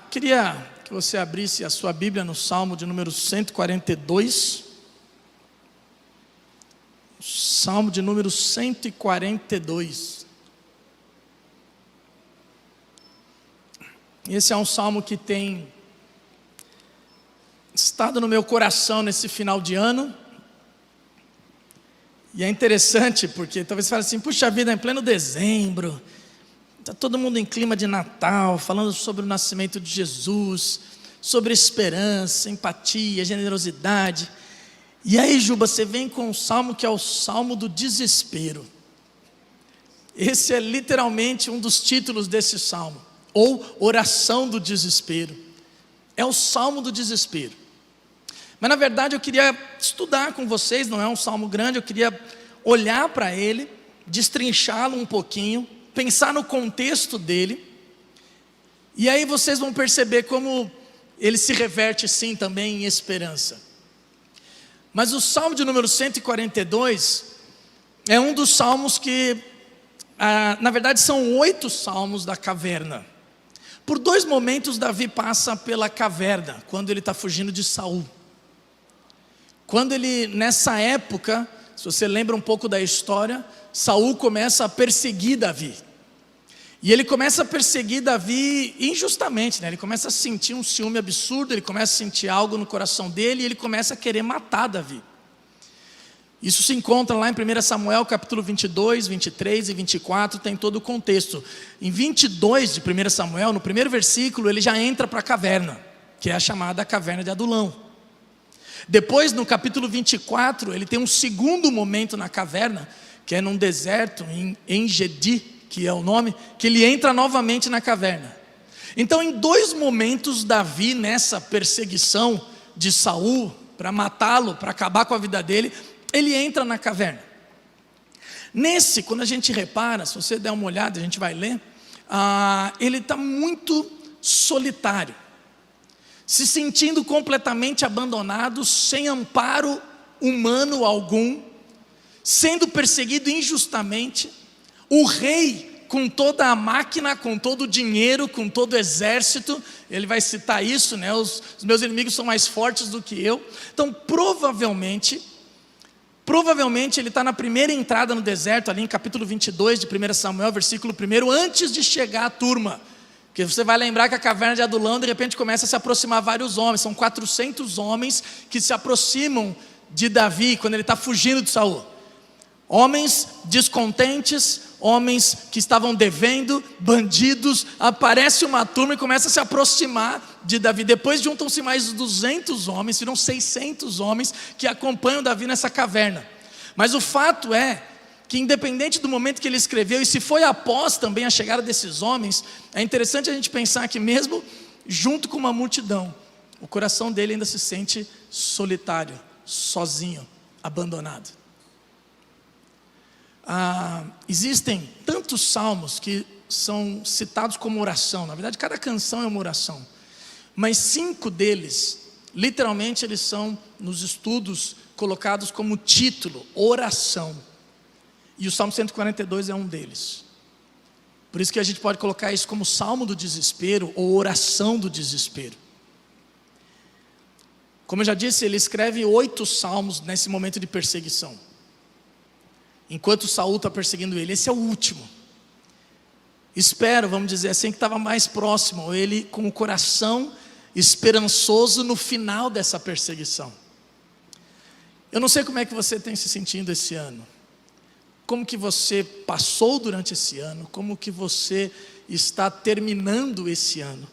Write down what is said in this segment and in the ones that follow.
Queria que você abrisse a sua Bíblia no Salmo de número 142. Salmo de número 142. Esse é um salmo que tem estado no meu coração nesse final de ano. E é interessante porque talvez você fale assim, puxa vida, em pleno dezembro, está todo mundo em clima de Natal, falando sobre o nascimento de Jesus, sobre esperança, empatia, generosidade. E aí, Juba, você vem com um salmo que é o Salmo do Desespero. Esse é literalmente um dos títulos desse salmo, ou Oração do Desespero. É o Salmo do Desespero. Mas na verdade eu queria estudar com vocês, não é um salmo grande, eu queria olhar para ele, destrinchá-lo um pouquinho, pensar no contexto dele, e aí vocês vão perceber como ele se reverte sim também em esperança. Mas o salmo de número 142 é um dos salmos que, na verdade são 8 salmos da caverna. Por 2 momentos Davi passa pela caverna, quando ele está fugindo de Saul. Quando ele, nessa época, se você lembra um pouco da história, Saul começa a perseguir Davi. E ele começa a perseguir Davi injustamente, né? Ele começa a sentir um ciúme absurdo, ele começa a sentir algo no coração dele e ele começa a querer matar Davi. Isso se encontra lá em 1 Samuel capítulo 22, 23 e 24, tem todo o contexto. Em 22 de 1 Samuel, no primeiro versículo, ele já entra para a caverna, que é a chamada caverna de Adulão. Depois, no capítulo 24, ele tem um segundo momento na caverna, que é num deserto, em En-Gedi, que é o nome, que ele entra novamente na caverna. Então, em 2 momentos, Davi, nessa perseguição de Saul, para matá-lo, para acabar com a vida dele, ele entra na caverna. Nesse, quando a gente repara, se você der uma olhada, a gente vai ler, ele está muito solitário, se sentindo completamente abandonado, sem amparo humano algum, sendo perseguido injustamente. O rei, com toda a máquina, com todo o dinheiro, com todo o exército, ele vai citar isso, né? Os meus inimigos são mais fortes do que eu. Então provavelmente ele está na primeira entrada no deserto, ali em capítulo 22 de 1 Samuel, versículo 1, antes de chegar a turma. Porque você vai lembrar que a caverna de Adulão, de repente começa a se aproximar vários homens, são 400 homens que se aproximam de Davi, quando ele está fugindo de Saul. Homens descontentes, homens que estavam devendo, bandidos. Aparece uma turma e começa a se aproximar de Davi. Depois juntam-se mais 200 homens, viram 600 homens que acompanham Davi nessa caverna. Mas o fato é que, independente do momento que ele escreveu, e se foi após também a chegada desses homens, é interessante a gente pensar que mesmo junto com uma multidão, o coração dele ainda se sente solitário, sozinho, abandonado. Existem tantos salmos que são citados como oração. Na verdade, cada canção é uma oração, mas 5 deles, literalmente eles são, nos estudos, colocados como título, oração. E o Salmo 142 é um deles. Por isso que a gente pode colocar isso como Salmo do Desespero, ou oração do desespero. Como eu já disse, ele escreve 8 salmos nesse momento de perseguição, enquanto Saul está perseguindo ele. Esse é o último. Espero, vamos dizer assim, que estava mais próximo, ele com o coração esperançoso no final dessa perseguição. Eu não sei como é que você tem se sentindo esse ano, como que você passou durante esse ano, como que você está terminando esse ano.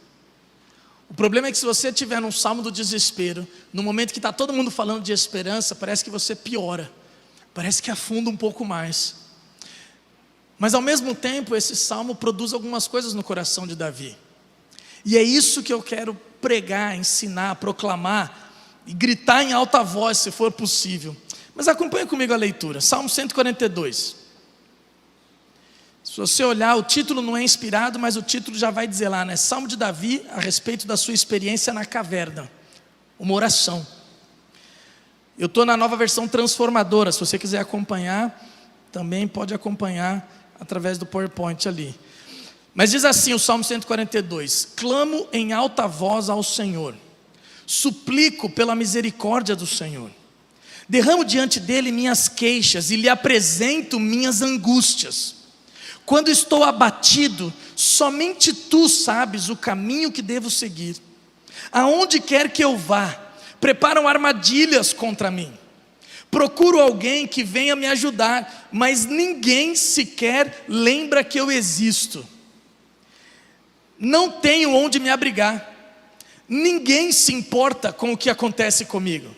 O problema é que se você estiver num salmo do desespero, no momento que está todo mundo falando de esperança, parece que você piora, parece que afunda um pouco mais. Mas ao mesmo tempo, esse salmo produz algumas coisas no coração de Davi. E é isso que eu quero pregar, ensinar, proclamar e gritar em alta voz, se for possível. Mas acompanhe comigo a leitura, Salmo 142. Se você olhar, o título não é inspirado, mas o título já vai dizer lá, né? Salmo de Davi a respeito da sua experiência na caverna, uma oração. Eu estou na nova versão transformadora, se você quiser acompanhar, também pode acompanhar através do PowerPoint ali. Mas diz assim o Salmo 142: clamo em alta voz ao Senhor, suplico pela misericórdia do Senhor. Derramo diante dele minhas queixas e lhe apresento minhas angústias. Quando estou abatido, somente tu sabes o caminho que devo seguir. Aonde quer que eu vá, preparam armadilhas contra mim. Procuro alguém que venha me ajudar, mas ninguém sequer lembra que eu existo. Não tenho onde me abrigar. Ninguém se importa com o que acontece comigo.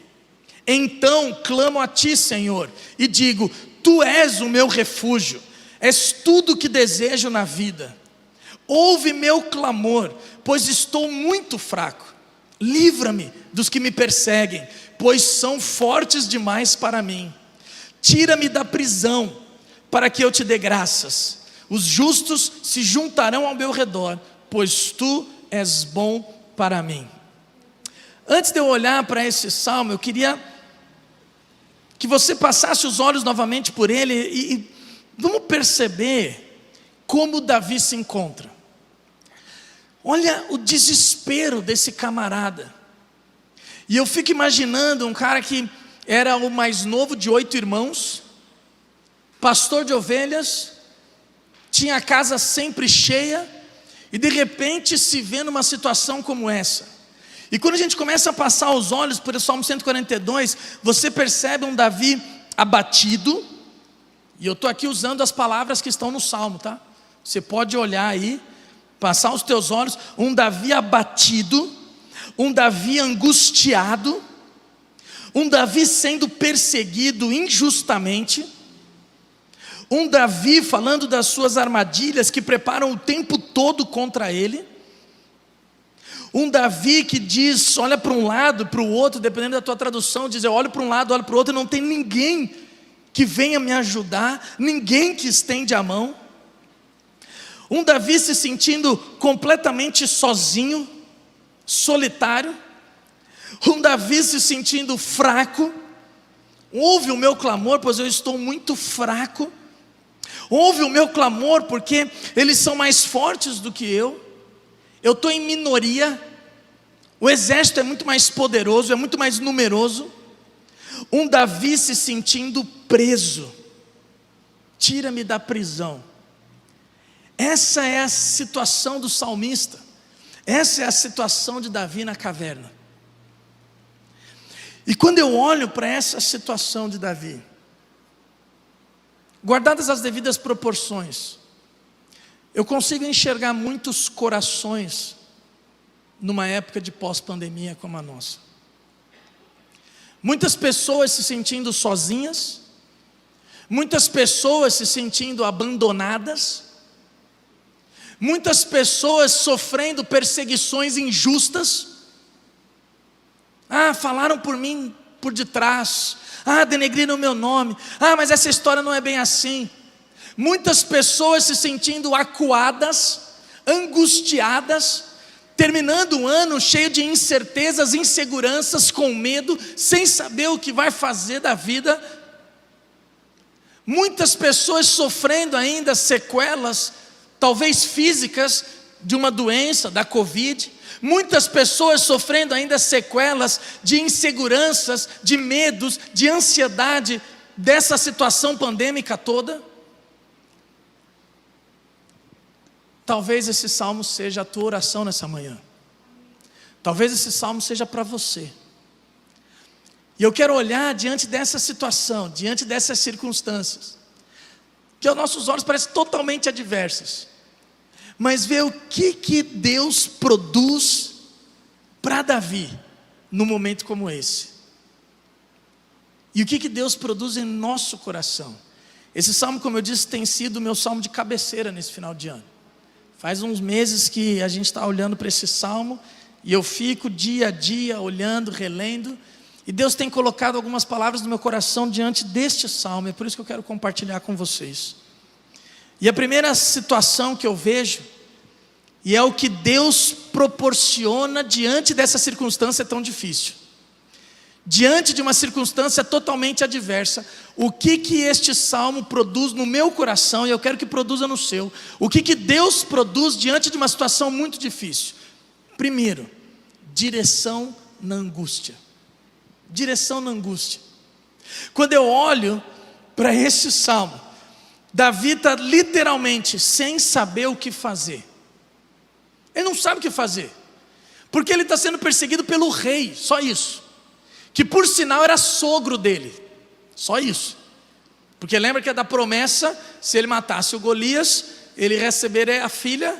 Então clamo a ti, Senhor, e digo: tu és o meu refúgio, és tudo o que desejo na vida. Ouve meu clamor, pois estou muito fraco. Livra-me dos que me perseguem, pois são fortes demais para mim. Tira-me da prisão, para que eu te dê graças. Os justos se juntarão ao meu redor, pois tu és bom para mim. Antes de eu olhar para esse salmo, eu queria que você passasse os olhos novamente por ele e vamos perceber como Davi se encontra. Olha o desespero desse camarada. E eu fico imaginando um cara que era o mais novo de 8 irmãos, pastor de ovelhas, tinha a casa sempre cheia, e de repente se vê numa situação como essa. E quando a gente começa a passar os olhos por Salmo 142, você percebe um Davi abatido, e eu estou aqui usando as palavras que estão no Salmo, tá? Você pode olhar aí, passar os teus olhos, um Davi abatido, um Davi angustiado, um Davi sendo perseguido injustamente, um Davi falando das suas armadilhas que preparam o tempo todo contra ele, um Davi que diz, olha para um lado, para o outro, dependendo da tua tradução, diz: eu olho para um lado, olho para o outro, e não tem ninguém que venha me ajudar, ninguém que estende a mão. Um Davi se sentindo completamente sozinho, solitário. Um Davi se sentindo fraco. Ouve o meu clamor, pois eu estou muito fraco. Ouve o meu clamor, porque eles são mais fortes do que eu estou em minoria, o exército é muito mais poderoso, é muito mais numeroso. Um Davi se sentindo preso. Tira-me da prisão. Essa é a situação do salmista. Essa é a situação de Davi na caverna. E quando eu olho para essa situação de Davi, guardadas as devidas proporções, eu consigo enxergar muitos corações numa época de pós-pandemia como a nossa. Muitas pessoas se sentindo sozinhas, muitas pessoas se sentindo abandonadas, muitas pessoas sofrendo perseguições injustas. Falaram por mim por detrás, denegriram o meu nome, mas essa história não é bem assim. Muitas pessoas se sentindo acuadas, angustiadas, terminando um ano cheio de incertezas, inseguranças, com medo, sem saber o que vai fazer da vida. Muitas pessoas sofrendo ainda sequelas, talvez físicas, de uma doença, da Covid. Muitas pessoas sofrendo ainda sequelas de inseguranças, de medos, de ansiedade, dessa situação pandêmica toda. Talvez esse salmo seja a tua oração nessa manhã. Talvez esse salmo seja para você. E eu quero olhar diante dessa situação, diante dessas circunstâncias, que aos nossos olhos parecem totalmente adversas, mas ver o que Deus produz para Davi num momento como esse. E o que Deus produz em nosso coração. Esse salmo, como eu disse, tem sido o meu salmo de cabeceira nesse final de ano. Faz uns meses que a gente está olhando para esse salmo, e eu fico dia a dia olhando, relendo, e Deus tem colocado algumas palavras no meu coração diante deste salmo, é por isso que eu quero compartilhar com vocês. E a primeira situação que eu vejo, e é o que Deus proporciona diante dessa circunstância tão difícil. diante de uma circunstância totalmente adversa, o que este salmo produz no meu coração, e eu quero que produza no seu. O que Deus produz diante de uma situação muito difícil? Primeiro, direção na angústia. Direção na angústia. Quando eu olho para este salmo, Davi está literalmente sem saber o que fazer. Ele não sabe o que fazer, porque ele está sendo perseguido pelo rei, só isso, que por sinal era sogro dele, só isso, porque lembra que é da promessa, se ele matasse o Golias, ele receberia a filha.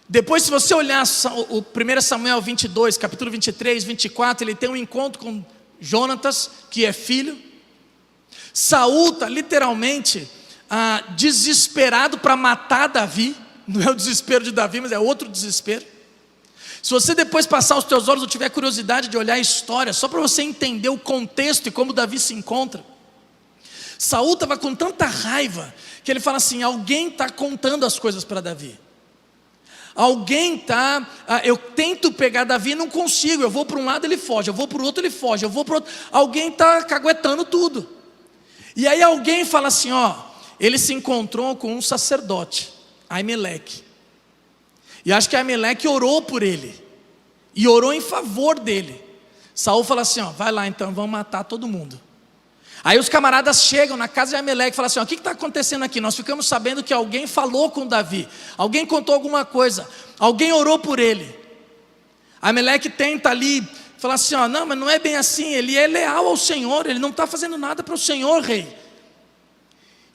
Depois, se você olhar o 1 Samuel 22, capítulo 23, 24, ele tem um encontro com Jonatas, que é filho. Saul está literalmente desesperado para matar Davi. Não é o desespero de Davi, mas é outro desespero. Se você depois passar os teus olhos ou tiver curiosidade de olhar a história, só para você entender o contexto e como Davi se encontra. Saul estava com tanta raiva, que ele fala assim: alguém está contando as coisas para Davi. Eu tento pegar Davi e não consigo, eu vou para um lado ele foge, eu vou para o outro ele foge, eu vou para o outro, alguém está caguetando tudo. E aí alguém fala assim, ele se encontrou com um sacerdote, Aimeleque, e acho que Aimeleque orou por ele, e orou em favor dele. Saul fala assim, vai lá então, vamos matar todo mundo. Aí os camaradas chegam na casa de Aimeleque e falam assim, o que está acontecendo aqui? Nós ficamos sabendo que alguém falou com Davi, alguém contou alguma coisa, alguém orou por ele. Aimeleque tenta ali, fala assim, não, mas não é bem assim, ele é leal ao Senhor, ele não está fazendo nada para o Senhor, rei.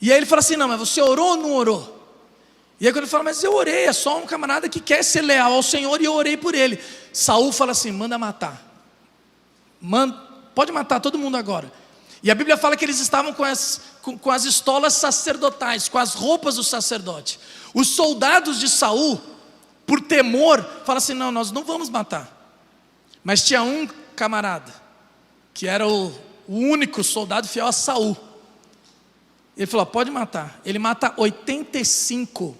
E aí ele fala assim, não, mas você orou ou não orou? E aí quando ele fala, mas eu orei, é só um camarada que quer ser leal ao Senhor e eu orei por ele. Saul fala assim, manda matar, pode matar todo mundo agora. E a Bíblia fala que eles estavam com as estolas sacerdotais, com as roupas do sacerdote. Os soldados de Saul, por temor, falam assim, não, nós não vamos matar. Mas tinha um camarada, que era o único soldado fiel a Saul. Ele falou, pode matar. Ele mata 85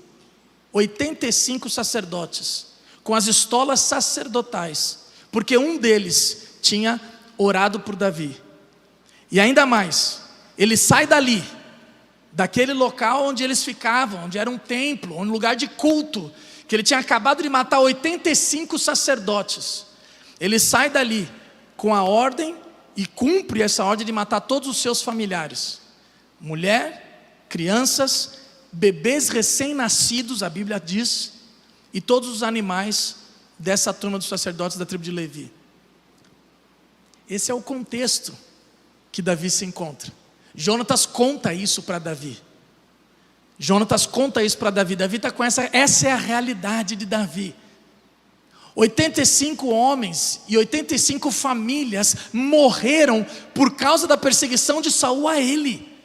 sacerdotes, com as estolas sacerdotais, porque um deles tinha orado por Davi. E ainda mais, ele sai dali, daquele local onde eles ficavam, onde era um templo, um lugar de culto, que ele tinha acabado de matar 85 sacerdotes. Ele sai dali com a ordem e cumpre essa ordem de matar todos os seus familiares. Mulher, crianças, bebês recém-nascidos, a Bíblia diz, e todos os animais dessa turma dos sacerdotes da tribo de Levi. Esse é o contexto que Davi se encontra. Jonatas conta isso para Davi. Davi está com essa é a realidade de Davi. 85 homens e 85 famílias morreram por causa da perseguição de Saul a ele.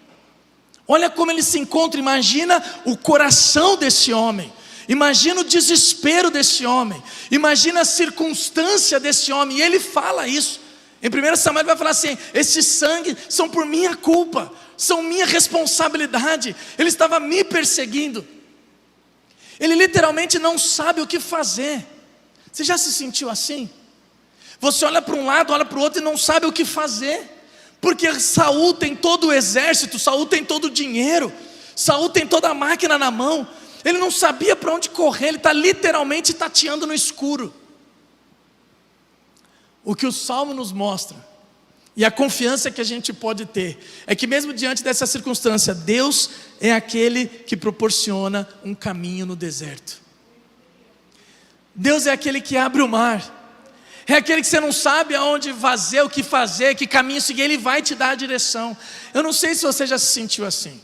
Olha como ele se encontra, imagina o coração desse homem, imagina o desespero desse homem, imagina a circunstância desse homem, e ele fala isso. Em 1 Samuel ele vai falar assim, esse sangue são por minha culpa, são minha responsabilidade, ele estava me perseguindo. Ele literalmente não sabe o que fazer. Você já se sentiu assim? Você olha para um lado, olha para o outro e não sabe o que fazer, porque Saul tem todo o exército, Saul tem todo o dinheiro, Saul tem toda a máquina na mão, ele não sabia para onde correr, ele está literalmente tateando no escuro. O que o Salmo nos mostra, e a confiança que a gente pode ter, é que mesmo diante dessa circunstância, Deus é aquele que proporciona um caminho no deserto. Deus é aquele que abre o mar, é aquele que você não sabe aonde fazer, o que fazer, que caminho seguir, Ele vai te dar a direção. Eu não sei se você já se sentiu assim.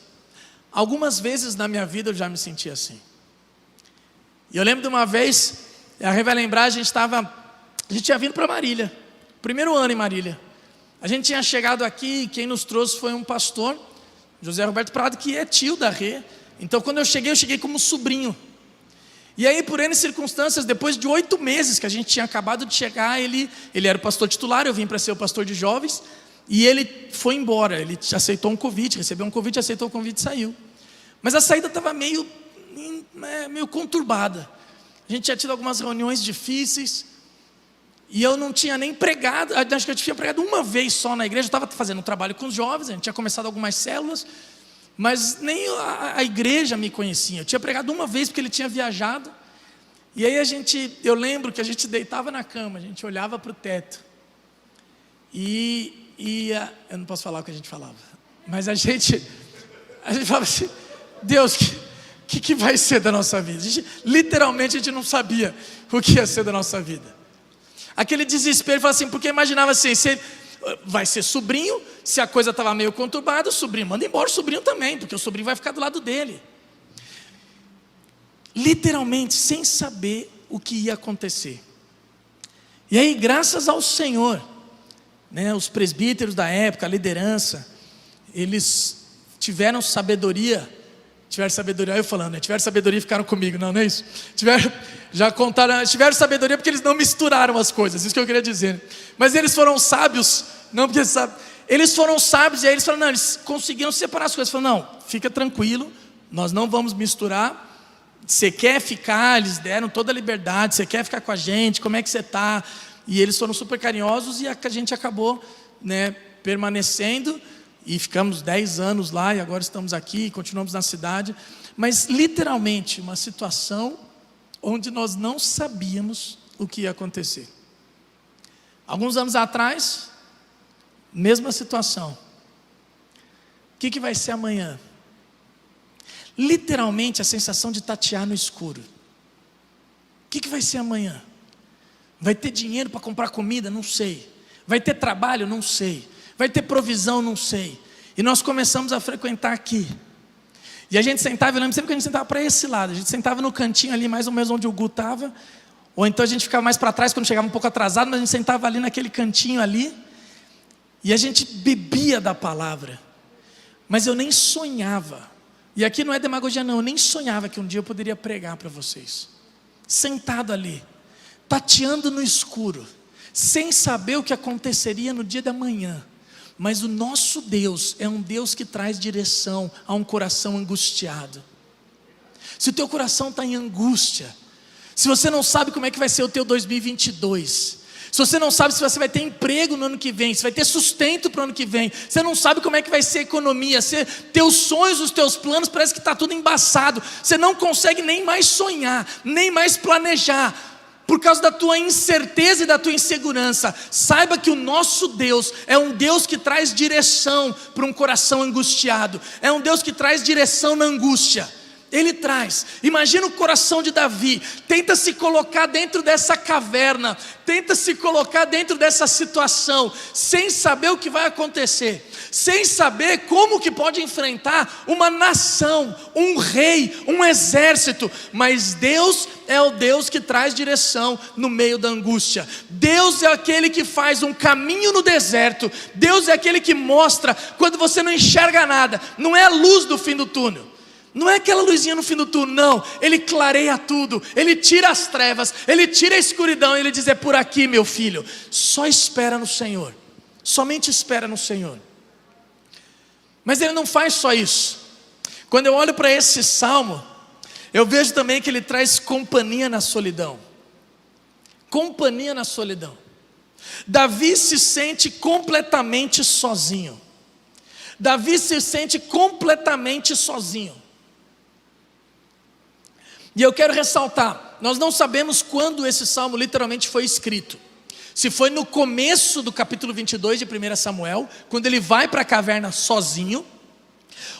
Algumas vezes na minha vida eu já me senti assim. E eu lembro de uma vez, a Rê vai lembrar, a gente tinha vindo para Marília, primeiro ano em Marília. A gente tinha chegado aqui e quem nos trouxe foi um pastor, José Roberto Prado, que é tio da Rê. Então quando eu cheguei como sobrinho. E aí por N circunstâncias, depois de 8 meses que a gente tinha acabado de chegar, ele era o pastor titular, eu vim para ser o pastor de jovens, e ele foi embora, ele aceitou um convite, recebeu um convite, aceitou o convite e saiu. Mas a saída estava meio conturbada. A gente tinha tido algumas reuniões difíceis, E eu não tinha nem pregado, acho que eu tinha pregado uma vez só na igreja. Eu estava fazendo um trabalho com os jovens, a gente tinha começado algumas células, mas nem a igreja me conhecia. Eu tinha pregado uma vez porque ele tinha viajado. E aí eu lembro que a gente deitava na cama, a gente olhava para o teto. Eu não posso falar o que a gente falava, mas a gente falava assim: Deus, que vai ser da nossa vida? Literalmente a gente não sabia o que ia ser da nossa vida. Aquele desespero, fala assim, porque imaginava assim, vai ser sobrinho, se a coisa estava meio conturbada, o sobrinho manda embora o sobrinho também, porque o sobrinho vai ficar do lado dele. Literalmente, sem saber o que ia acontecer. E aí, graças ao Senhor, né, os presbíteros da época, a liderança, eles tiveram sabedoria. Tiveram sabedoria, eu falando, né? Tiveram sabedoria e ficaram comigo, não é isso? Tiveram sabedoria porque eles não misturaram as coisas, isso que eu queria dizer. Mas eles foram sábios, não porque eles foram sábios, e aí eles falaram, não, eles conseguiram separar as coisas. Falaram, não, fica tranquilo, nós não vamos misturar. Você quer ficar, eles deram toda a liberdade, você quer ficar com a gente, como é que você está? E eles foram super carinhosos, e a gente acabou, né, permanecendo. E ficamos 10 anos lá, e agora estamos aqui, continuamos na cidade. Mas literalmente uma situação onde nós não sabíamos o que ia acontecer. Alguns anos atrás, mesma situação. O que vai ser amanhã? Literalmente a sensação de tatear no escuro. O que vai ser amanhã? Vai ter dinheiro para comprar comida? Não sei. Vai ter trabalho? Não sei. Vai ter provisão? Não sei. E nós começamos a frequentar aqui. E a gente sentava, eu lembro sempre que a gente sentava para esse lado. A gente sentava no cantinho ali, mais ou menos onde o Gu estava. Ou então a gente ficava mais para trás, quando chegava um pouco atrasado, mas a gente sentava ali naquele cantinho ali. E a gente bebia da palavra. Mas eu nem sonhava. E aqui não é demagogia não, eu nem sonhava que um dia eu poderia pregar para vocês. Sentado ali, tateando no escuro, sem saber o que aconteceria no dia da manhã. Mas o nosso Deus é um Deus que traz direção a um coração angustiado. Se o teu coração está em angústia, se você não sabe como é que vai ser o teu 2022, se você não sabe se você vai ter emprego no ano que vem, se vai ter sustento para o ano que vem, você não sabe como é que vai ser a economia, teus sonhos, os teus planos, parece que está tudo embaçado, você não consegue nem mais sonhar, nem mais planejar, por causa da tua incerteza e da tua insegurança. Saiba que o nosso Deus é um Deus que traz direção para um coração angustiado, é um Deus que traz direção na angústia. Ele traz. Imagina o coração de Davi. Tenta se colocar dentro dessa caverna, tenta se colocar dentro dessa situação, sem saber o que vai acontecer, sem saber como que pode enfrentar uma nação, um rei, um exército. Mas Deus é o Deus que traz direção no meio da angústia. Deus é aquele que faz um caminho no deserto. Deus é aquele que mostra quando você não enxerga nada. Não é a luz do fim do túnel, não é aquela luzinha no fim do túnel, não. Ele clareia tudo, Ele tira as trevas, Ele tira a escuridão. Ele diz, é por aqui, meu filho. Só espera no Senhor, somente espera no Senhor. Mas Ele não faz só isso. Quando eu olho para esse salmo, eu vejo também que ele traz companhia na solidão. Companhia na solidão. Davi se sente completamente sozinho. Davi se sente completamente sozinho. E eu quero ressaltar, nós não sabemos quando esse salmo literalmente foi escrito. Se foi no começo do capítulo 22 de 1 Samuel, quando ele vai para a caverna sozinho,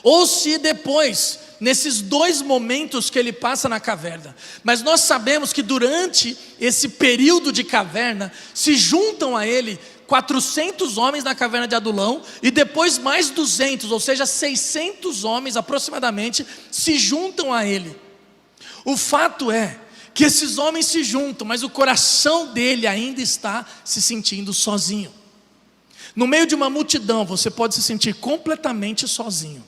ou se depois, nesses 2 momentos que ele passa na caverna. Mas nós sabemos que durante esse período de caverna, se juntam a ele 400 homens na caverna de Adulão, e depois mais 200, ou seja, 600 homens aproximadamente, se juntam a ele. O fato é que esses homens se juntam, mas o coração dele ainda está se sentindo sozinho. No meio de uma multidão, você pode se sentir completamente sozinho.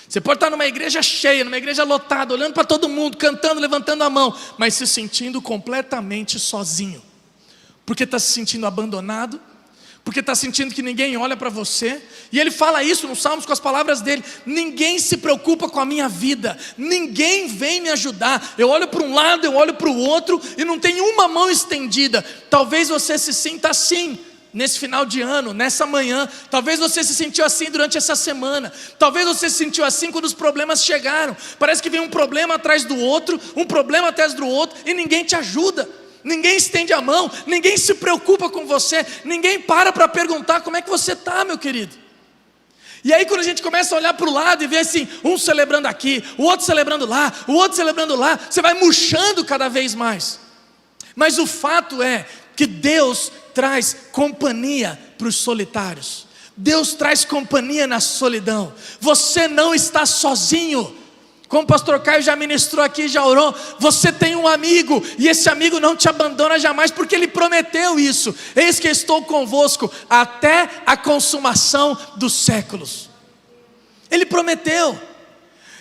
Você pode estar numa igreja cheia, numa igreja lotada, olhando para todo mundo, cantando, levantando a mão, mas se sentindo completamente sozinho. Porque está se sentindo abandonado, porque está sentindo que ninguém olha para você. E ele fala isso nos Salmos com as palavras dele: ninguém se preocupa com a minha vida, ninguém vem me ajudar. Eu olho para um lado, eu olho para o outro e não tem uma mão estendida. Talvez você se sinta assim nesse final de ano, nessa manhã. Talvez você se sentiu assim durante essa semana. Talvez você se sentiu assim quando os problemas chegaram. Parece que vem um problema atrás do outro, um problema atrás do outro, e ninguém te ajuda. Ninguém estende a mão, ninguém se preocupa com você, ninguém para perguntar como é que você está, meu querido. E aí quando a gente começa a olhar para o lado e ver assim, um celebrando aqui, o outro celebrando lá, o outro celebrando lá, você vai murchando cada vez mais. Mas o fato é que Deus traz companhia para os solitários. Deus traz companhia na solidão. Você não está sozinho. Como o pastor Caio já ministrou aqui, já orou, você tem um amigo, e esse amigo não te abandona jamais, porque ele prometeu isso: eis que estou convosco até a consumação dos séculos. Ele prometeu,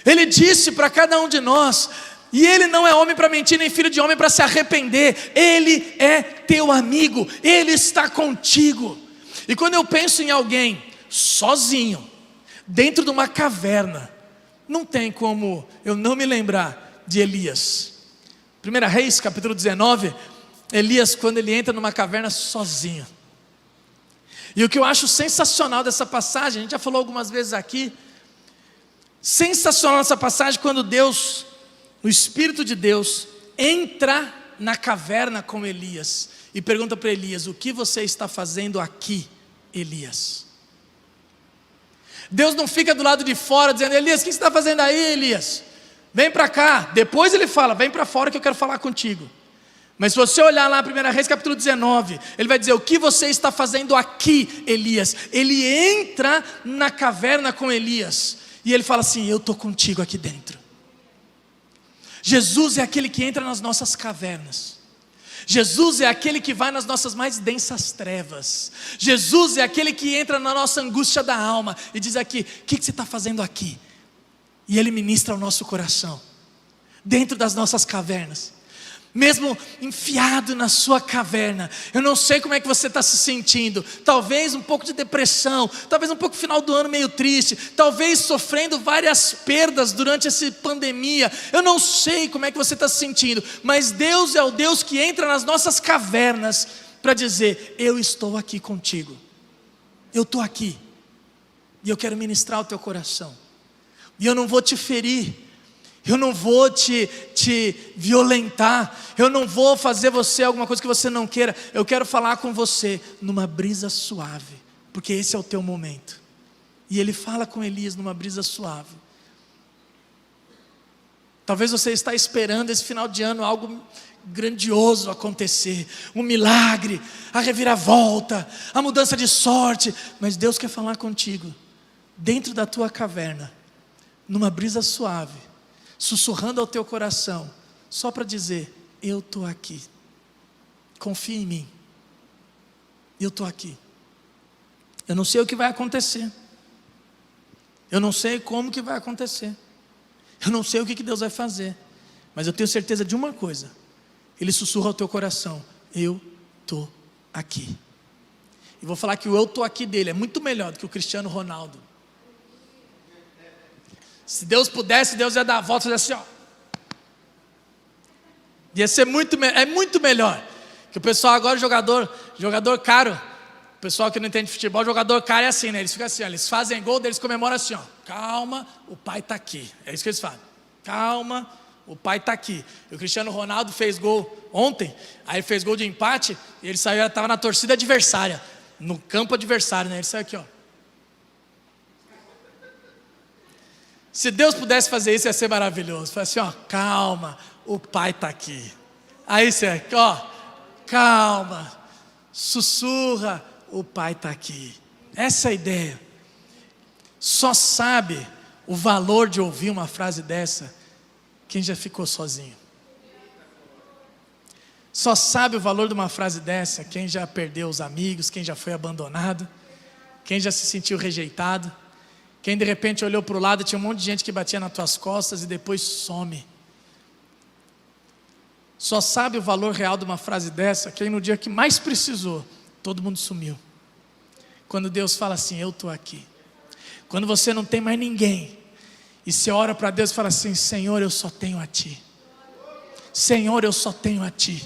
ele disse para cada um de nós, e ele não é homem para mentir, nem filho de homem para se arrepender. Ele é teu amigo, ele está contigo. E quando eu penso em alguém sozinho, dentro de uma caverna, não tem como eu não me lembrar de Elias. 1 Reis, capítulo 19, Elias, quando ele entra numa caverna sozinho. E o que eu acho sensacional dessa passagem, a gente já falou algumas vezes aqui, sensacional essa passagem, quando Deus, o Espírito de Deus, entra na caverna com Elias e pergunta para Elias: o que você está fazendo aqui, Elias? Deus não fica do lado de fora dizendo: Elias, o que você está fazendo aí, Elias? Vem para cá. Depois ele fala: vem para fora que eu quero falar contigo. Mas se você olhar lá 1 Reis capítulo 19, ele vai dizer: o que você está fazendo aqui, Elias? Ele entra na caverna com Elias e ele fala assim: eu estou contigo aqui dentro. Jesus é aquele que entra nas nossas cavernas. Jesus é aquele que vai nas nossas mais densas trevas. Jesus é aquele que entra na nossa angústia da alma e diz aqui: o que você está fazendo aqui? E Ele ministra ao nosso coração, dentro das nossas cavernas. Mesmo enfiado na sua caverna, eu não sei como é que você está se sentindo. Talvez um pouco de depressão, talvez um pouco final do ano meio triste, talvez sofrendo várias perdas durante essa pandemia. Eu não sei como é que você está se sentindo, mas Deus é o Deus que entra nas nossas cavernas para dizer: eu estou aqui contigo, eu estou aqui, e eu quero ministrar o teu coração, e eu não vou te ferir, eu não vou te violentar, eu não vou fazer você alguma coisa que você não queira. Eu quero falar com você numa brisa suave, porque esse é o teu momento. E ele fala com Elias numa brisa suave. Talvez você está esperando esse final de ano algo grandioso acontecer, um milagre, a reviravolta, a mudança de sorte, mas Deus quer falar contigo dentro da tua caverna, numa brisa suave, sussurrando ao teu coração, só para dizer: eu estou aqui, confia em mim, eu estou aqui. Eu não sei o que vai acontecer, eu não sei como que vai acontecer, eu não sei o que Deus vai fazer, mas eu tenho certeza de uma coisa: Ele sussurra ao teu coração: eu estou aqui. E vou falar que o eu estou aqui dele é muito melhor do que o Cristiano Ronaldo. Se Deus pudesse, Deus ia dar a volta e dizer assim, ó. Ia ser muito melhor. Que o pessoal agora, jogador caro, o pessoal que não entende de futebol, jogador caro é assim, né? Eles ficam assim, ó, eles fazem gol, eles comemoram assim, ó. Calma, o pai está aqui. É isso que eles fazem. Calma, o pai está aqui. E o Cristiano Ronaldo fez gol ontem, aí fez gol de empate, e ele saiu, estava na torcida adversária, no campo adversário, né? Ele saiu aqui, ó. Se Deus pudesse fazer isso, ia ser maravilhoso. Fala assim, ó, calma, o pai está aqui. Aí você, ó, calma, sussurra, o pai está aqui. Essa é a ideia. Só sabe o valor de ouvir uma frase dessa quem já ficou sozinho. Só sabe o valor de uma frase dessa quem já perdeu os amigos, quem já foi abandonado, quem já se sentiu rejeitado, quem de repente olhou para o lado e tinha um monte de gente que batia nas tuas costas e depois some. Só sabe o valor real de uma frase dessa quem no dia que mais precisou, todo mundo sumiu. Quando Deus fala assim, eu estou aqui. Quando você não tem mais ninguém, e você ora para Deus e fala assim, Senhor, eu só tenho a Ti. Senhor, eu só tenho a Ti.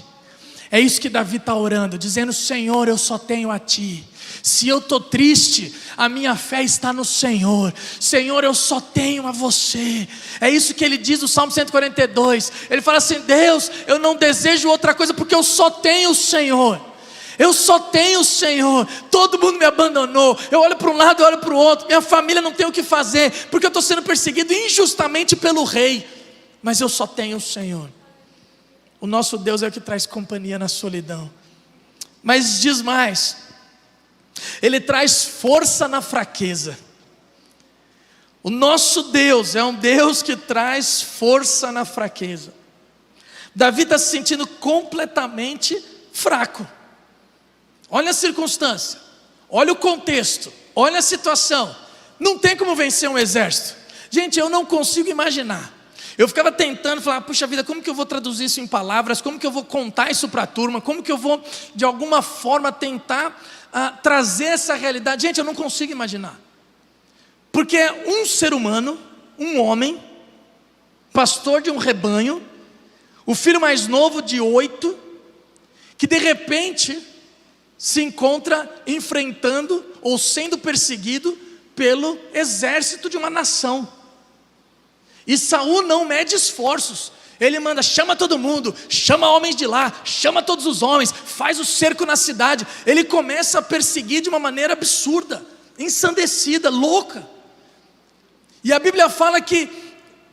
É isso que Davi está orando, dizendo, Senhor, eu só tenho a Ti. Se eu estou triste, a minha fé está no Senhor. Senhor, eu só tenho a você. É isso que ele diz no Salmo 142. Ele fala assim, Deus, eu não desejo outra coisa, porque eu só tenho o Senhor. Eu só tenho o Senhor. Todo mundo me abandonou. Eu olho para um lado, eu olho para o outro. Minha família não tem o que fazer, porque eu estou sendo perseguido injustamente pelo rei. Mas eu só tenho o Senhor. O nosso Deus é o que traz companhia na solidão. Mas diz mais, Ele traz força na fraqueza. O nosso Deus é um Deus que traz força na fraqueza. Davi está se sentindo completamente fraco. Olha a circunstância, olha o contexto, olha a situação. Não tem como vencer um exército. Gente, eu não consigo imaginar. Eu ficava tentando falar, puxa vida, como que eu vou traduzir isso em palavras? Como que eu vou contar isso para a turma? Como que eu vou, de alguma forma, tentar trazer essa realidade? Gente, eu não consigo imaginar. Porque um ser humano, um homem, pastor de um rebanho, o filho mais novo de 8, que de repente se encontra enfrentando ou sendo perseguido pelo exército de uma nação. E Saul não mede esforços. Ele manda, chama todo mundo, chama homens de lá, chama todos os homens, faz o cerco na cidade. Ele começa a perseguir de uma maneira absurda, ensandecida, louca. E a Bíblia fala que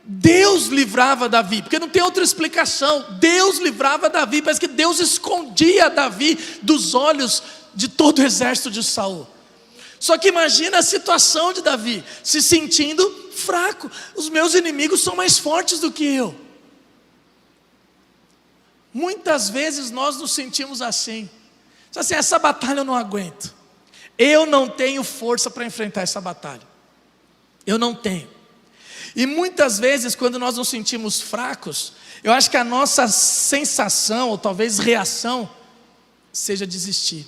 Deus livrava Davi, porque não tem outra explicação. Deus livrava Davi, parece que Deus escondia Davi dos olhos de todo o exército de Saul. Só que imagina a situação de Davi, se sentindo fraco. Os meus inimigos são mais fortes do que eu. Muitas vezes nós nos sentimos assim. Assim, essa batalha eu não aguento. Eu não tenho força para enfrentar essa batalha. Eu não tenho. E muitas vezes quando nós nos sentimos fracos, eu acho que a nossa sensação, ou talvez reação, seja desistir,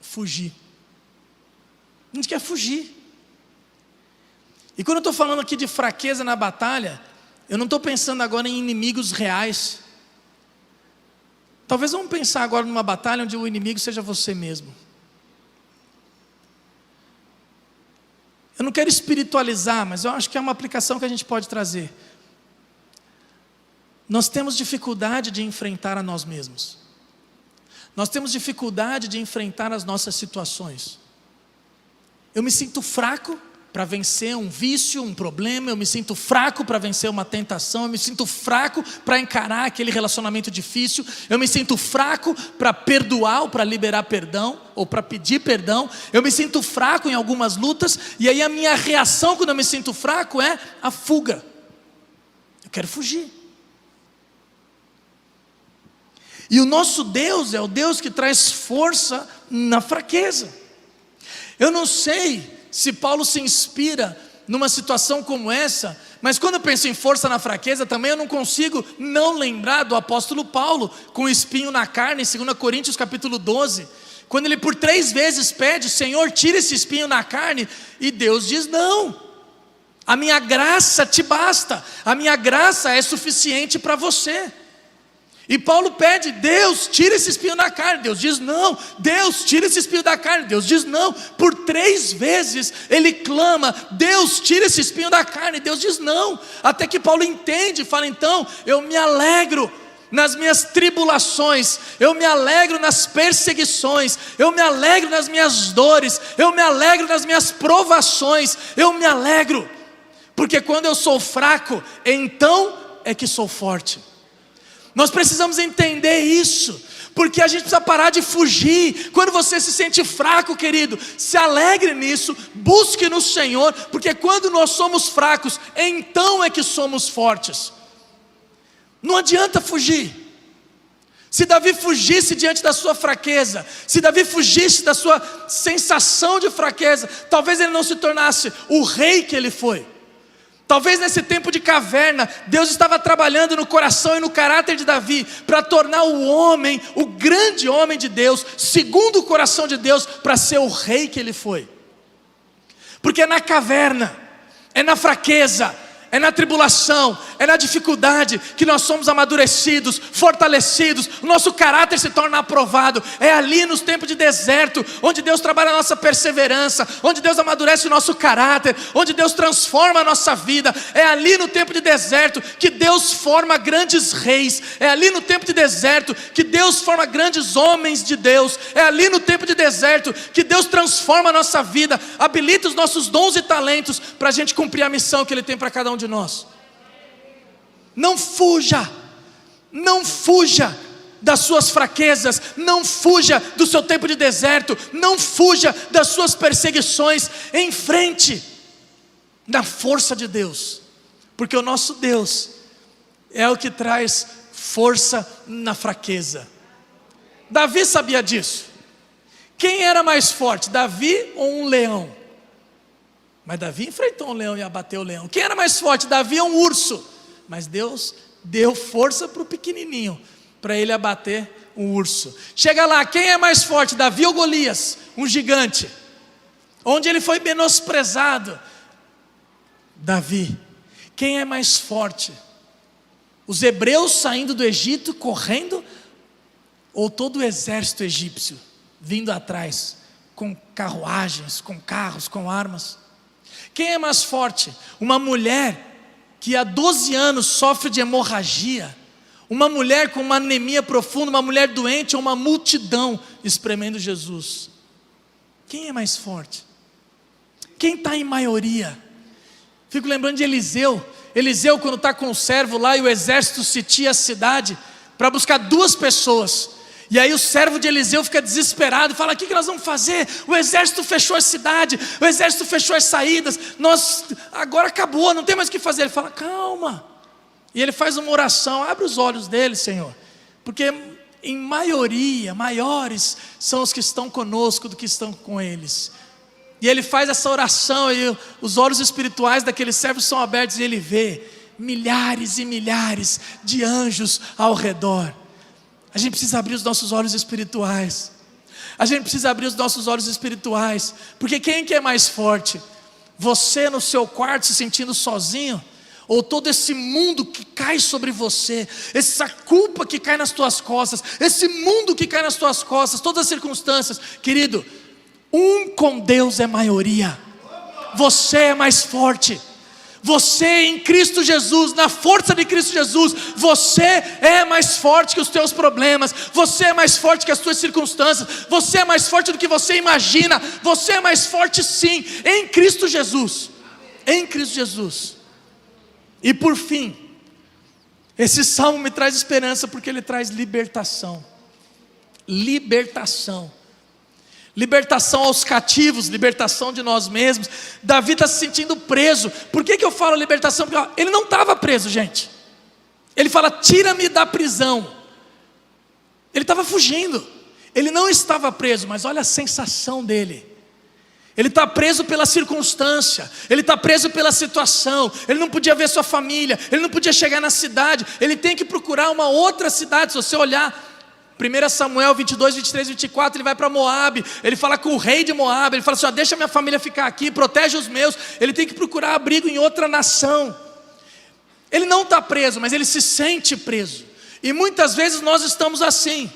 fugir. A gente quer fugir. E quando eu estou falando aqui de fraqueza na batalha, eu não estou pensando agora em inimigos reais. Talvez vamos pensar agora numa batalha onde o inimigo seja você mesmo. Eu não quero espiritualizar, mas eu acho que é uma aplicação que a gente pode trazer. Nós temos dificuldade de enfrentar a nós mesmos. Nós temos dificuldade de enfrentar as nossas situações. Eu me sinto fraco para vencer um vício, um problema. Eu me sinto fraco para vencer uma tentação. Eu me sinto fraco para encarar aquele relacionamento difícil. Eu me sinto fraco para perdoar ou para liberar perdão, ou para pedir perdão. Eu me sinto fraco em algumas lutas. E aí a minha reação quando eu me sinto fraco é a fuga. Eu quero fugir. E o nosso Deus é o Deus que traz força na fraqueza. Eu não sei se Paulo se inspira numa situação como essa, mas quando eu penso em força na fraqueza, também eu não consigo não lembrar do apóstolo Paulo, com o espinho na carne, em 2 Coríntios capítulo 12, quando ele por 3 vezes pede, Senhor, tira esse espinho na carne, e Deus diz não, a minha graça te basta, a minha graça é suficiente para você. E Paulo pede, Deus, tira esse espinho da carne. Deus diz não. Deus, tira esse espinho da carne. Deus diz não. Por 3 vezes ele clama, Deus, tira esse espinho da carne. Deus diz não. Até que Paulo entende e fala, então, eu me alegro nas minhas tribulações, eu me alegro nas perseguições, eu me alegro nas minhas dores, eu me alegro nas minhas provações, eu me alegro, porque quando eu sou fraco, então é que sou forte. Nós precisamos entender isso, porque a gente precisa parar de fugir. Quando você se sente fraco, querido, se alegre nisso, busque no Senhor, porque quando nós somos fracos, então é que somos fortes. Não adianta fugir. Se Davi fugisse diante da sua fraqueza, se Davi fugisse da sua sensação de fraqueza, talvez ele não se tornasse o rei que ele foi. Talvez nesse tempo de caverna, Deus estava trabalhando no coração e no caráter de Davi, para tornar o homem, o grande homem de Deus, segundo o coração de Deus, para ser o rei que ele foi. Porque é na caverna, é na fraqueza, é na tribulação, é na dificuldade que nós somos amadurecidos, fortalecidos, o nosso caráter se torna aprovado. É ali nos tempos de deserto, onde Deus trabalha a nossa perseverança, onde Deus amadurece o nosso caráter, onde Deus transforma a nossa vida. É ali no tempo de deserto que Deus forma grandes reis. É ali no tempo de deserto que Deus forma grandes homens de Deus. É ali no tempo de deserto que Deus transforma a nossa vida, habilita os nossos dons e talentos para a gente cumprir a missão que Ele tem para cada um de nós. Não fuja das suas fraquezas, não fuja do seu tempo de deserto, não fuja das suas perseguições, em frente, na força de Deus, porque o nosso Deus é o que traz força na fraqueza. Davi sabia disso. Quem era mais forte, Davi ou um leão? Mas Davi enfrentou um leão e abateu o leão. Quem era mais forte? Davi ou um urso? Mas Deus deu força para o pequenininho, para ele abater um urso. Chega lá, quem é mais forte? Davi ou Golias? Um gigante. Onde ele foi menosprezado? Davi. Quem é mais forte? Os hebreus saindo do Egito, correndo? Ou todo o exército egípcio vindo atrás, com carruagens, com carros, com armas? Quem é mais forte? Uma mulher que há 12 anos sofre de hemorragia, uma mulher com uma anemia profunda, uma mulher doente, ou uma multidão espremendo Jesus? Quem é mais forte? Quem está em maioria? Fico lembrando de Eliseu. Eliseu, quando está com o servo lá e o exército sitia a cidade para buscar 2 pessoas. E aí o servo de Eliseu fica desesperado, fala: o que nós vamos fazer? O exército fechou a cidade, o exército fechou as saídas, agora acabou, não tem mais o que fazer. Ele fala: calma. E ele faz uma oração: abre os olhos dele, Senhor, porque em maioria, maiores são os que estão conosco do que estão com eles. E ele faz essa oração e os olhos espirituais daquele servo são abertos e ele vê milhares e milhares de anjos ao redor. A gente precisa abrir os nossos olhos espirituais. A gente precisa abrir os nossos olhos espirituais. Porque quem que é mais forte? Você no seu quarto se sentindo sozinho? Ou todo esse mundo que cai sobre você, essa culpa que cai nas tuas costas, esse mundo que cai nas tuas costas, todas as circunstâncias? Querido, um com Deus é maioria. Você é mais forte. Você em Cristo Jesus, na força de Cristo Jesus, você é mais forte que os teus problemas, você é mais forte que as tuas circunstâncias, você é mais forte do que você imagina, você é mais forte sim, em Cristo Jesus, em Cristo Jesus. E por fim, esse salmo me traz esperança, porque ele traz libertação. Libertação aos cativos, libertação de nós mesmos. Davi está se sentindo preso. Por que eu falo libertação? Porque ele não estava preso, gente. Ele fala: tira-me da prisão. Ele estava fugindo. Ele não estava preso, mas olha a sensação dele. Ele está preso pela circunstância, ele está preso pela situação. Ele não podia ver sua família, ele não podia chegar na cidade. Ele tem que procurar uma outra cidade. Se você olhar 1 Samuel 22, 23, 24, ele vai para Moabe, ele fala com o rei de Moabe, ele fala assim: ó, deixa minha família ficar aqui, protege os meus. Ele tem que procurar abrigo em outra nação. Ele não está preso, mas ele se sente preso. E muitas vezes nós estamos assim.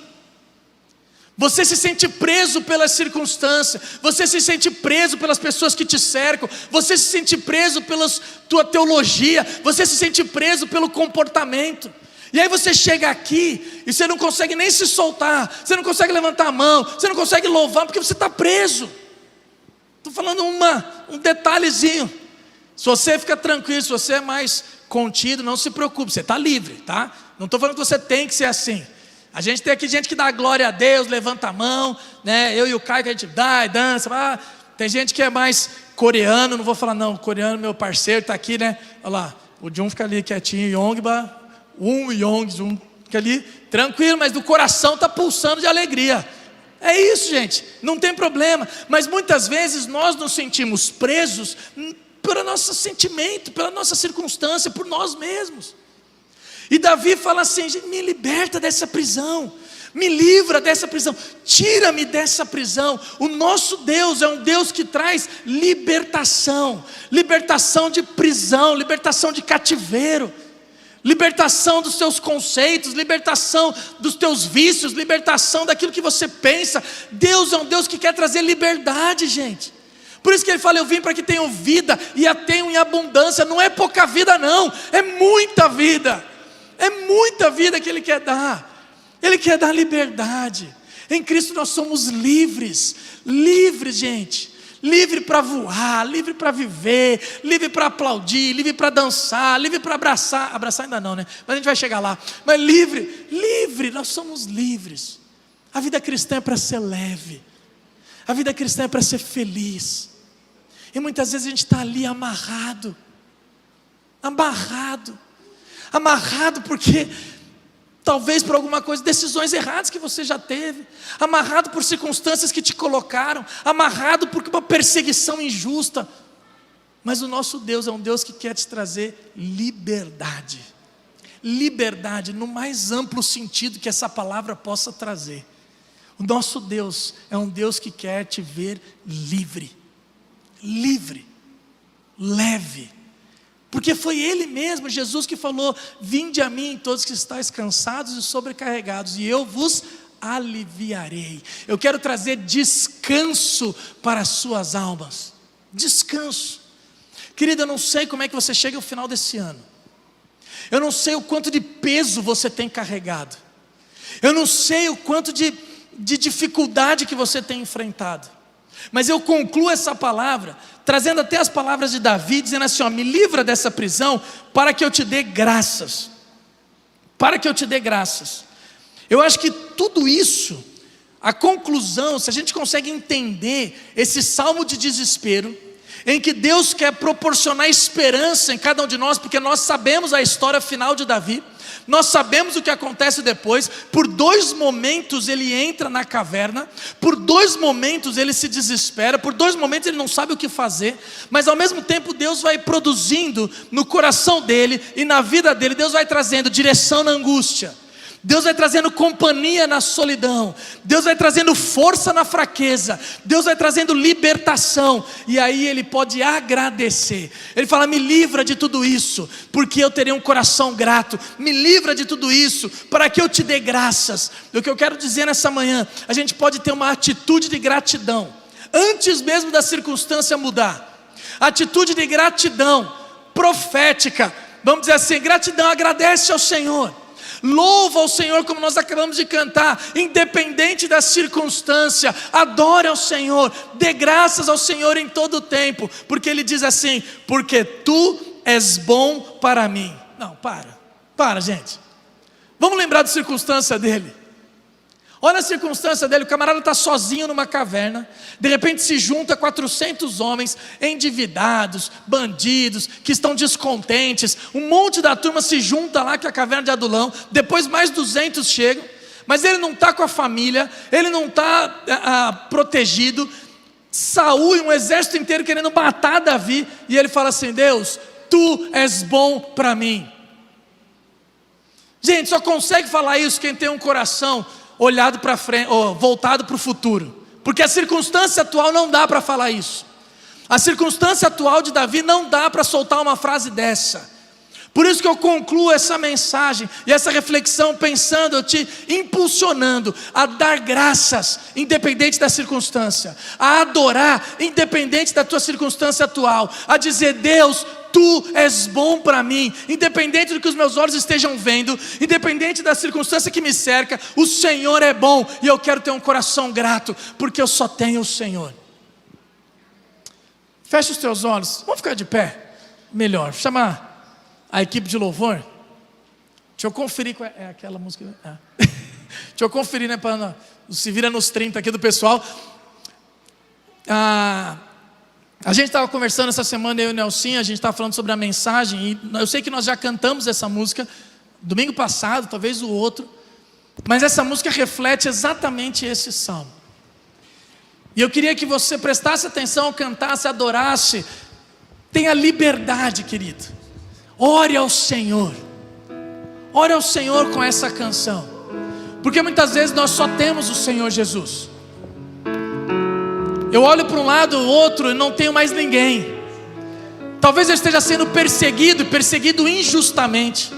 Você se sente preso pela circunstância, você se sente preso pelas pessoas que te cercam, você se sente preso pela tua teologia, você se sente preso pelo comportamento. E aí você chega aqui e você não consegue nem se soltar, você não consegue levantar a mão, você não consegue louvar, porque você está preso. Estou falando um detalhezinho. Se você fica tranquilo, se você é mais contido, não se preocupe, você está livre, tá? Não estou falando que você tem que ser assim. A gente tem aqui gente que dá glória a Deus, levanta a mão, né? Eu e o Caio que a gente dá e dança. Tem gente que é mais coreano, não vou falar não, coreano, meu parceiro está aqui, né? Olha lá, o Jun fica ali quietinho, Yongba, Jun fica ali, tranquilo, mas do coração está pulsando de alegria. É isso, gente, não tem problema. Mas muitas vezes nós nos sentimos presos pelo nosso sentimento, pela nossa circunstância, por nós mesmos. E Davi fala assim: me liberta dessa prisão, me livra dessa prisão, tira-me dessa prisão. O nosso Deus é um Deus que traz libertação, libertação de prisão, libertação de cativeiro, libertação dos seus conceitos, libertação dos teus vícios, libertação daquilo que você pensa. Deus é um Deus que quer trazer liberdade, gente. Por isso que ele fala: eu vim para que tenham vida e a tenham em abundância. Não é pouca vida não, é muita vida. É muita vida que ele quer dar. Ele quer dar liberdade. Em Cristo nós somos livres. Livres, gente. Livre para voar, livre para viver, livre para aplaudir, livre para dançar, livre para abraçar. Abraçar ainda não, né? Mas a gente vai chegar lá. Mas livre, nós somos livres. A vida cristã é para ser leve. A vida cristã é para ser feliz. E muitas vezes a gente está ali amarrado porque talvez por alguma coisa, decisões erradas que você já teve, amarrado por circunstâncias que te colocaram, amarrado por uma perseguição injusta. Mas o nosso Deus é um Deus que quer te trazer liberdade. Liberdade no mais amplo sentido que essa palavra possa trazer. O nosso Deus é um Deus que quer te ver livre, leve. Porque foi Ele mesmo, Jesus, que falou: vinde a mim todos que estáis cansados e sobrecarregados, e eu vos aliviarei. Eu quero trazer descanso para as suas almas. Descanso. Querido, eu não sei como é que você chega ao final desse ano. Eu não sei o quanto de peso você tem carregado. Eu não sei o quanto de dificuldade que você tem enfrentado. Mas eu concluo essa palavra trazendo até as palavras de Davi, dizendo assim: me livra dessa prisão para que eu te dê graças. Para que eu te dê graças. Eu acho que tudo isso, a conclusão, se a gente consegue entender esse salmo de desespero, em que Deus quer proporcionar esperança em cada um de nós, porque nós sabemos a história final de Davi, nós sabemos o que acontece depois. Por 2 momentos ele entra na caverna, por 2 momentos ele se desespera, por 2 momentos ele não sabe o que fazer, mas ao mesmo tempo Deus vai produzindo no coração dele e na vida dele, Deus vai trazendo direção na angústia, Deus vai trazendo companhia na solidão, Deus vai trazendo força na fraqueza, Deus vai trazendo libertação, e aí ele pode agradecer. Ele fala: me livra de tudo isso, porque eu terei um coração grato. Me livra de tudo isso, para que eu te dê graças. O que eu quero dizer nessa manhã: a gente pode ter uma atitude de gratidão, antes mesmo da circunstância mudar. Atitude de gratidão profética, vamos dizer assim: gratidão, agradece ao Senhor. Louva ao Senhor, como nós acabamos de cantar, independente da circunstância. Adore ao Senhor, dê graças ao Senhor em todo o tempo, porque Ele diz assim: porque Tu és bom para mim. Não, para gente, vamos lembrar da circunstância dele. Olha a circunstância dele: o camarada está sozinho numa caverna, de repente se junta 400 homens endividados, bandidos, que estão descontentes, um monte da turma se junta lá que é a caverna de Adulão, depois mais 200 chegam, mas ele não está com a família, ele não está protegido. Saul e um exército inteiro querendo matar Davi, e ele fala assim: Deus, Tu és bom para mim. Gente, só consegue falar isso quem tem um coração olhado para frente, ou voltado para o futuro, porque a circunstância atual não dá para falar isso. A circunstância atual de Davi não dá para soltar uma frase dessa. Por isso que eu concluo essa mensagem e essa reflexão pensando, te impulsionando a dar graças independente da circunstância, a adorar independente da tua circunstância atual, a dizer: Deus, Tu és bom para mim, independente do que os meus olhos estejam vendo, independente da circunstância que me cerca, o Senhor é bom, e eu quero ter um coração grato, porque eu só tenho o Senhor. Fecha os teus olhos, vamos ficar de pé, melhor, chamar a equipe de louvor. Deixa eu conferir qual é aquela música. Deixa eu conferir, né, para se vira nos 30 aqui do pessoal. A gente estava conversando essa semana, eu e o Nelson, a gente estava falando sobre a mensagem, e eu sei que nós já cantamos essa música domingo passado, talvez o outro, mas essa música reflete exatamente esse salmo. E eu queria que você prestasse atenção, cantasse, adorasse, Tenha liberdade, querido. Ore ao Senhor. Ore ao Senhor com essa canção. Porque muitas vezes nós só temos o Senhor Jesus. Eu olho para um lado, o outro, e não tenho mais ninguém. Talvez eu esteja sendo perseguido injustamente.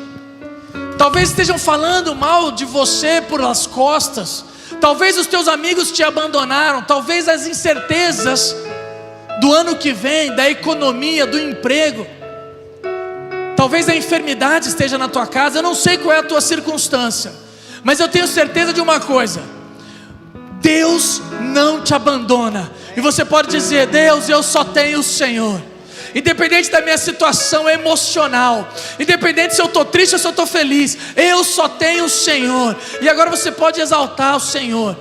Talvez estejam falando mal de você pelas costas. Talvez os teus amigos te abandonaram. Talvez as incertezas do ano que vem, da economia, do emprego. Talvez a enfermidade esteja na tua casa. Eu não sei qual é a tua circunstância, mas eu tenho certeza de uma coisa: Deus não te abandona. E você pode dizer: Deus, eu só tenho o Senhor. Independente da minha situação emocional, independente se eu estou triste ou se eu estou feliz, eu só tenho o Senhor. E agora você pode exaltar o Senhor.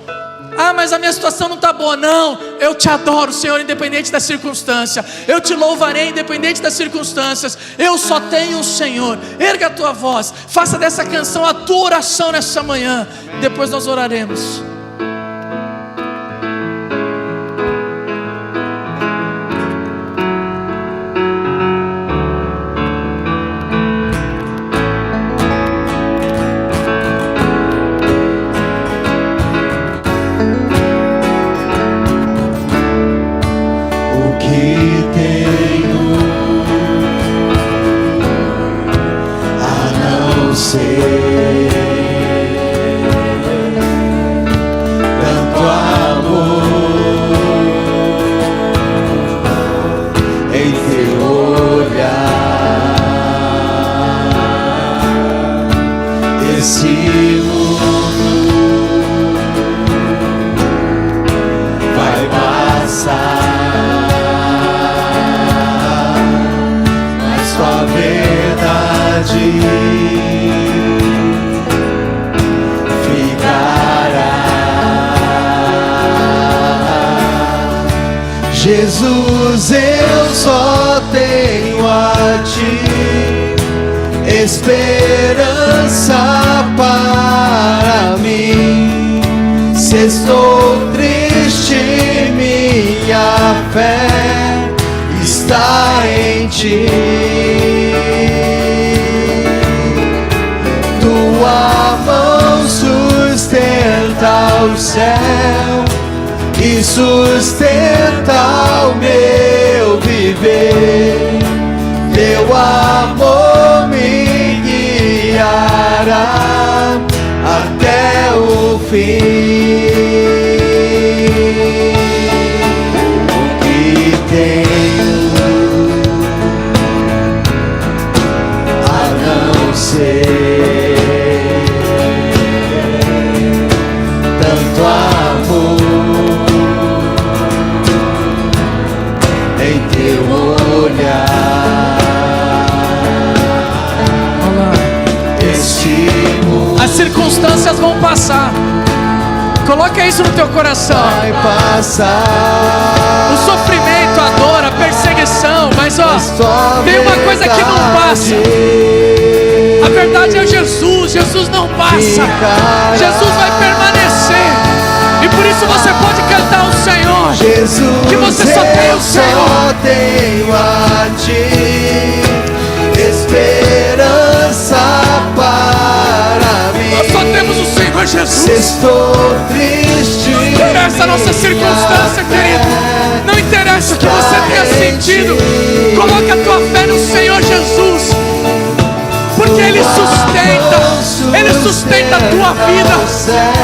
Ah, mas a minha situação não está boa. Não, eu te adoro, Senhor, independente da circunstância. Eu te louvarei, independente das circunstâncias. Eu só tenho o Senhor. Erga a tua voz, faça dessa canção a tua oração nessa manhã. Depois nós oraremos. Jesus, eu só tenho a ti esperança para mim. Se estou triste, minha fé está em ti. Tua mão sustenta o céu e sustenta o meu viver. Teu amor me guiará até o fim. O que tenho a não ser tanto amor em teu olhar. As circunstâncias vão passar. Coloca isso no teu coração. Vai passar o sofrimento, a dor, a perseguição. Mas ó, tem uma coisa que não passa. A verdade é Jesus. Jesus não passa. Jesus vai permanecer. E por isso você pode cantar ao Senhor. Jesus, que você só tem o Senhor. Só tenho a ti esperança para mim. Nós só temos o Senhor Jesus. Se estou triste, não interessa a nossa circunstância, querido. Não interessa o que você tenha sentido. Coloque a tua fé no Senhor Jesus, porque Ele sustenta. Ele sustenta a tua vida.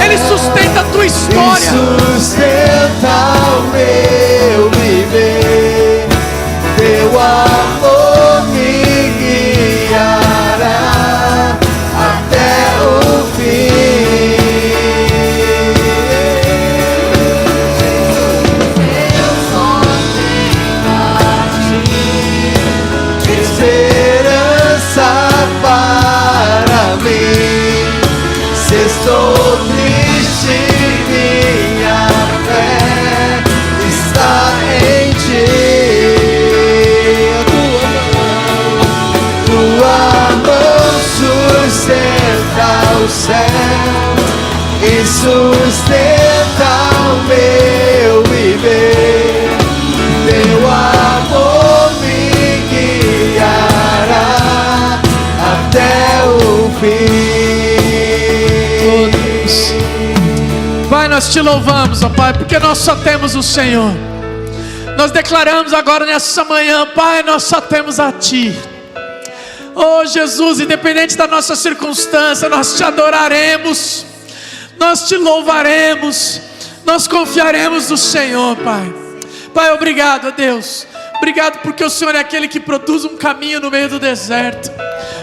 Ele sustenta a tua história. Sustenta o meu viver. Teu amor me guiará até o fim. Eu só tenho a ti esperança para mim. Se estou triste, minha fé está em ti. Tua mão sustenta o céu e sustenta o meu viver. Teu amor me Nós te louvamos, ó Pai, porque nós só temos o Senhor. Nós declaramos agora nessa manhã, Pai, nós só temos a Ti. Oh Jesus, independente da nossa circunstância, nós te adoraremos, nós te louvaremos, nós confiaremos no Senhor, Pai. Pai, obrigado, ó Deus. Obrigado porque o Senhor é aquele que produz um caminho no meio do deserto.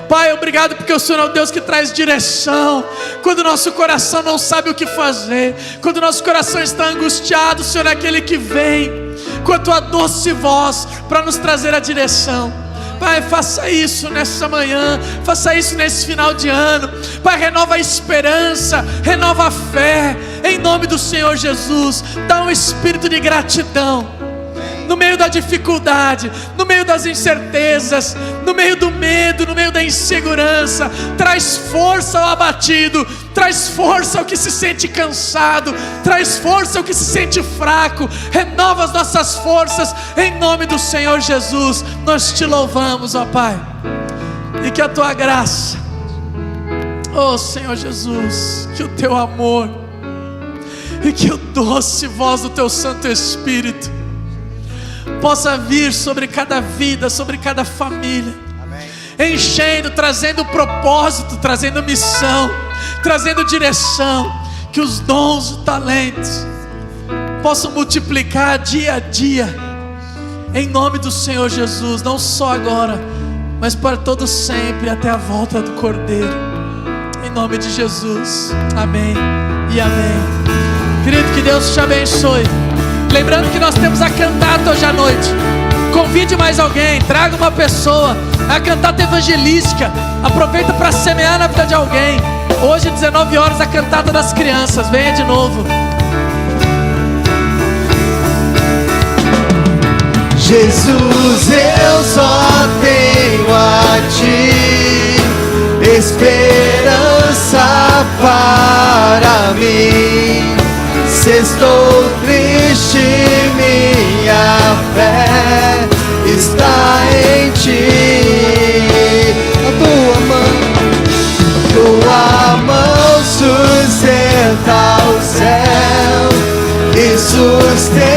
Pai, obrigado porque o Senhor é o Deus que traz direção quando o nosso coração não sabe o que fazer, quando o nosso coração está angustiado. O Senhor é aquele que vem com a tua doce voz para nos trazer a direção. Pai, faça isso nessa manhã, faça isso nesse final de ano. Pai, renova a esperança, renova a fé, em nome do Senhor Jesus. Dá um espírito de gratidão no meio da dificuldade, no meio das incertezas, no meio do medo, no meio da insegurança. Traz força ao abatido, traz força ao que se sente cansado, traz força ao que se sente fraco. Renova as nossas forças, em nome do Senhor Jesus. Nós te louvamos, ó Pai, e que a tua graça, ó Senhor Jesus, que o teu amor e que o doce voz do teu Santo Espírito possa vir sobre cada vida, sobre cada família. Amém. Enchendo, trazendo propósito, trazendo missão, trazendo direção. Que os dons e talentos possam multiplicar dia a dia, em nome do Senhor Jesus. Não só agora, mas para todo sempre, até a volta do Cordeiro, em nome de Jesus. Amém e amém. Querido, que Deus te abençoe. Lembrando que nós temos a cantata hoje à noite. Convide mais alguém, traga uma pessoa. A cantata evangelística. Aproveita para semear na vida de alguém. Hoje, 19 horas, a cantata das crianças. Venha de novo. Jesus, eu só tenho a Ti, esperança para mim. Se estou triste, minha fé está em Ti. A tua mão sustenta o céu e sustenta